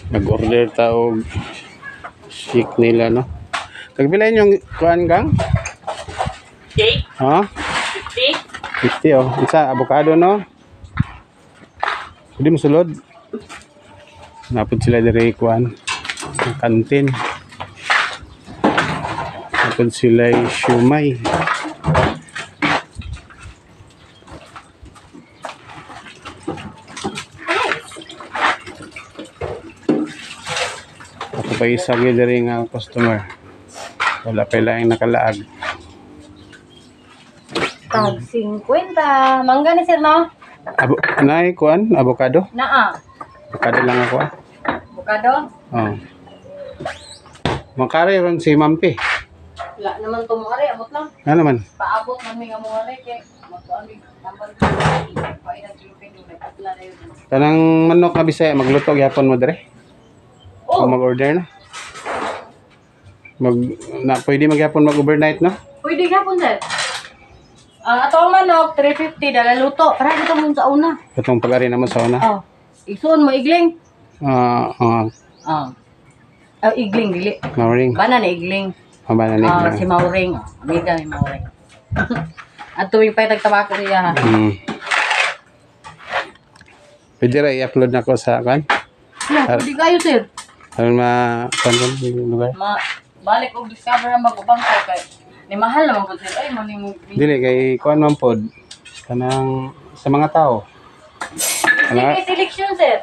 Mag-order tao shake nila, no? Tagbilayin yung kuhan gang? Cake? Ha? 50? 50, oh. Isa, avocado, no? Hindi mo sulod. Napod sila dari kuhan. Kantin. Napod sila siumay. Ako pa isa dari nga customer. Wala pa lang nakalaag. Tag 50. Mangga ni sir, no? Nay, kuhan? Avocado? Naa. Avocado lang ako, ah. Avocado? Oh. Makari ron si Mampi. Wala naman ito mo ari. Abot lang. Ano naman? Paabot man may nga mo ari. Kaya magkuhan may number. Painan silupin yung may katla na yun. Kanang manok na Bisaya, magluto gyapon mo dire. Oh! O mag-order na. Pwede magyapon mag-overnight, no? Pwede ka po, sir. Ato ang manok, 350, dala luto. Para dito mo sa una. Itong pag-ari naman sa una. Oh. Isuon mo, igling. Oh, Igling, dili. Mauring. Bana na igling. Mabananig na. Si Mauring. Amiga ni Mauring. At tuwing pa tagtabako niya. Pwede rin i-upload na ko sa kan? Pwede kayo, sir. Ano saan yung lugar? Balik og discover ang mag-ubang kay ni mahal naman po, sir. Ay, maning... Dili, kay kuan man pod. Kanang sa mga tao. Sige, selection, sir.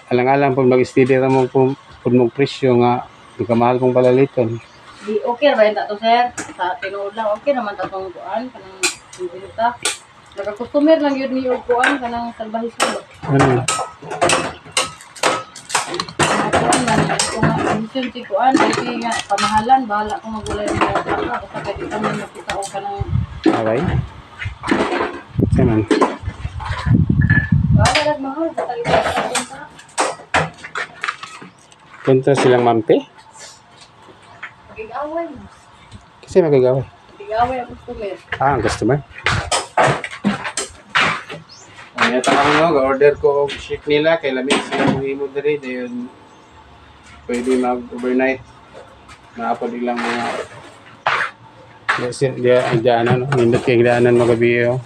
Alang-alang po mag-steady mo po mong presyo nga di ka mahal kong palaliton. Di okay ba yun to, sir? Sa tinuod lang, okay naman tatong kuan. Kanang sinilita. Nagka-customer lang yun ni kuan. Kanang salbahis ko. Ano? Kuan man, kung mission si kuan, kasi nga pamahalan, bahala kung magulay ng mga baka. Basta pwede kami magkita o kanang... Okay. Saan man? Bahala nagmahal, sa talitan sa punta. Punta silang Mampi? Magigaway. Kasi magagawin. Magigaway ang customer. Ang customer. Ay, takang no, ga-order ko og shake nila kay lamig sila mo himo diri dayon pwede mag-overnight. Naapod ilang mga dia ano, nindot kay daanan magabi oh.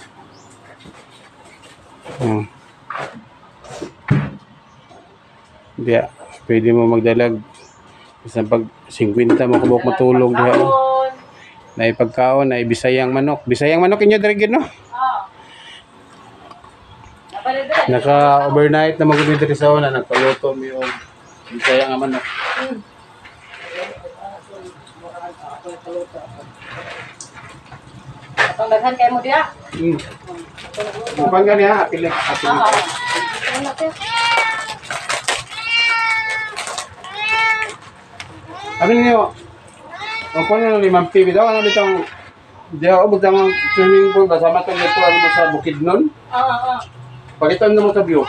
Dia, pwede mo magdalag sa pag 50 mo kubok matulog diha. Na ipagkaon na Bisayang manok. Bisayang manok inyo diri gid no? Naka-overnight na mag-uwi diri sa una, nagpaluto mo yung Bisaya nga manok. Atong daghan kay mo diha. Mukhang gani ha, apilik. Sabi ninyo, ang kung nyo 5 TV daw, ano bitang di ako butang swimming pool, basama itong ito ano mo sa Bukidnon. Pakitan mo sa view.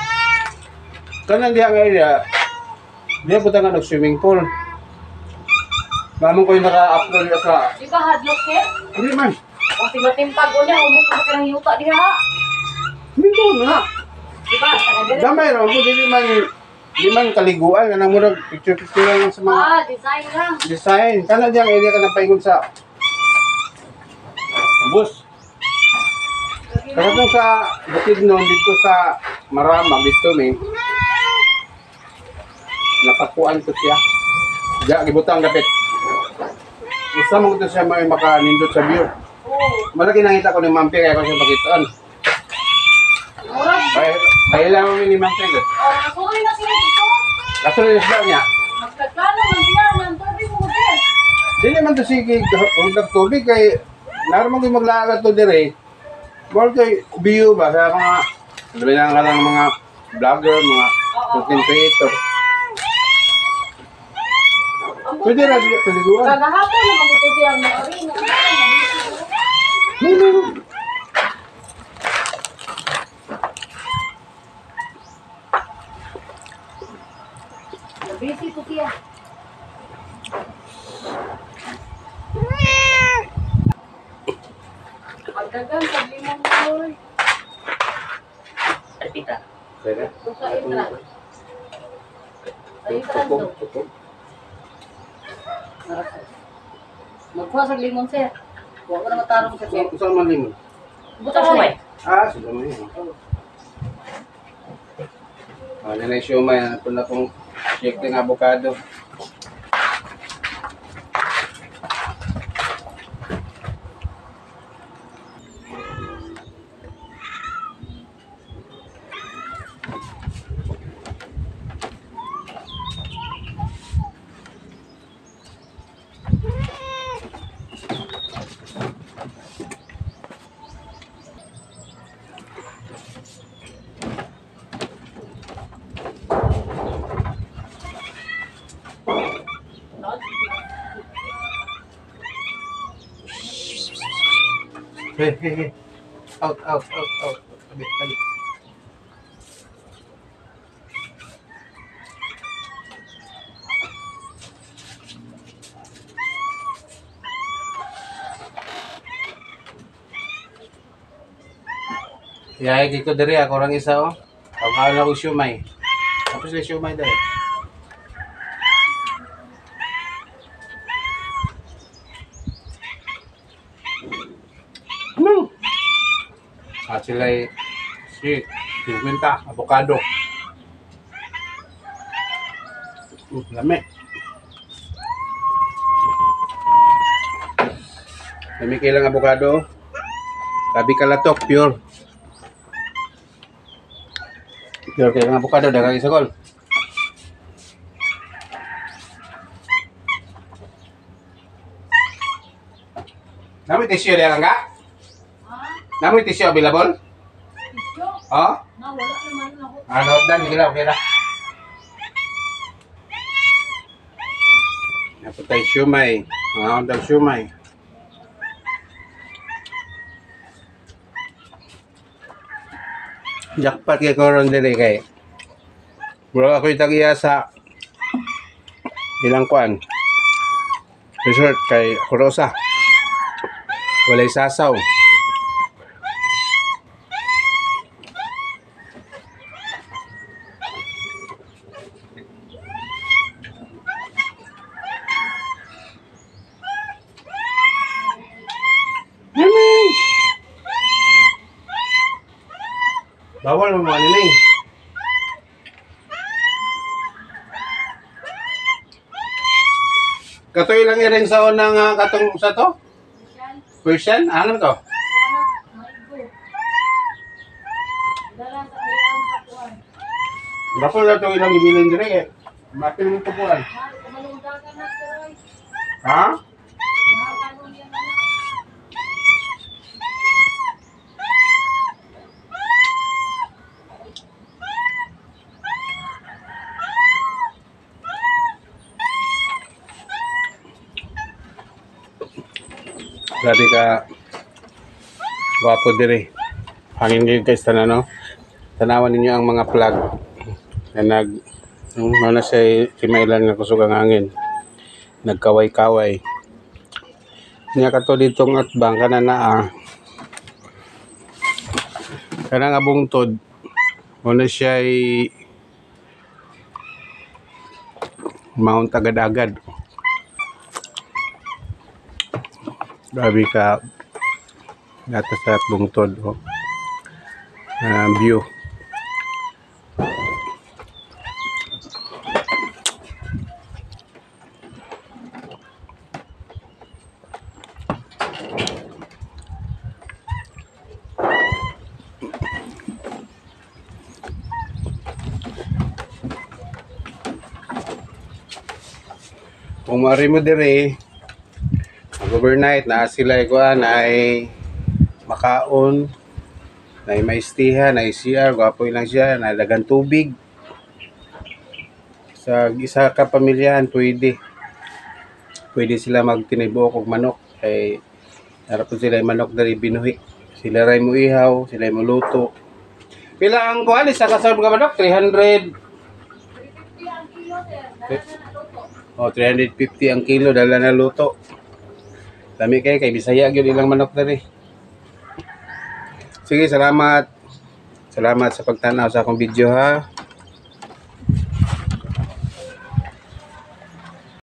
Kanang diya nga area, diya butang nga nag-swimming pool. Mamang ko yung naka-upload sa... Di ba hadlock eh? Hindi man. Kung timbag ko niya, umukot ka ng yuta diha. Hindi ko na. Di ba? Damay rin po, di man kaliguan, kanang murag picture-picture lang sa mga Design lang. design. Kana diyang area ka na paingon sa bus. Kaya kung sa Bukidnon, dito sa Maramag, dito may nakakuan ko siya. Diya, gibutang dapit. Gusto mo ito siya may makanindot sa view. Malaki nakita ko ni Mampi kaya ko siya pakitaan. Kaya lang mo ni Mampi. Nasuloy na sila dito. Kasunod siya niya. Magkagkano man siya, ng tubig mo din. Di naman to sige, huwag nagtubig kay naramang ko maglagat to dire. More kay view ba sa mga sabi lang ka lang mga vlogger, mga content creator. Pwede na dito paliguan. Kagahapon naman dito siya ang arena. Busy po siya. Magdagang sa limang boy. Ay, tita. Pwede? Kung sa intra. Sa intra to. Magkuha sa limon, sir. Huwag ko na matarong sa sir. Saan man limon? Butas na eh. Sige mo yun. Ano na yung siomay, ano po na pong shake ng avocado. Hey. Out. Tabi. Yaya ko diri ako orang isa oh. Pagkaan ako siomay. Tapos na siomay dahil. At sila ay sweet, 50, avocado. Lami. Lami kailang avocado. Tabi kalatok, pure. Pure kailang avocado, dagang isagol. Namoy tissue lang ka? Namoy tissue available? Tissue? Oh? Na, wala naman ako. Ano, dan, sige lang, okay lang. Napatay siomay. Ang daw siomay. Jackpot kay Koron dili kay. Bro, ako itagiya sa ilang kwan. Resort kay Kurosa. Walay sasaw. Bawal mo mga nining. Katoy lang irin sa unang katong sa to? Persian? Ano to? Bako na ito ilang ibilin dire eh. Mapil mo tupuan. Ha? Grabe ka wapo dire. Hangin ngayon guys, no? Tanawan ninyo ang mga plug na na siya kimailan nga kusog ang hangin. Nagkaway-kaway. Niya ka to ditong atbang kana naa. Kana nga bungtod. Una siya ay mount agad-agad. Grabe ka gatas at bungtod oh. View kung mari mo dire overnight na sila ikuan ay makaon na may istihan, na CR, gwapo lang siya, na dagang tubig. Sa isa ka pamilyahan, pwede sila magtinibuok og manok. Kay harap po sila manok dari binuhi. Sila ray mo ihaw, sila mo luto. Pila ang kuan sa kasal mga manok? 300. 350 ang kilo, sir. Dala na luto. Oh, 350 ang kilo dala na luto. Dami kay Bisaya gyud ilang manok dari. Sige, salamat. Salamat sa pagtanaw sa akong video ha.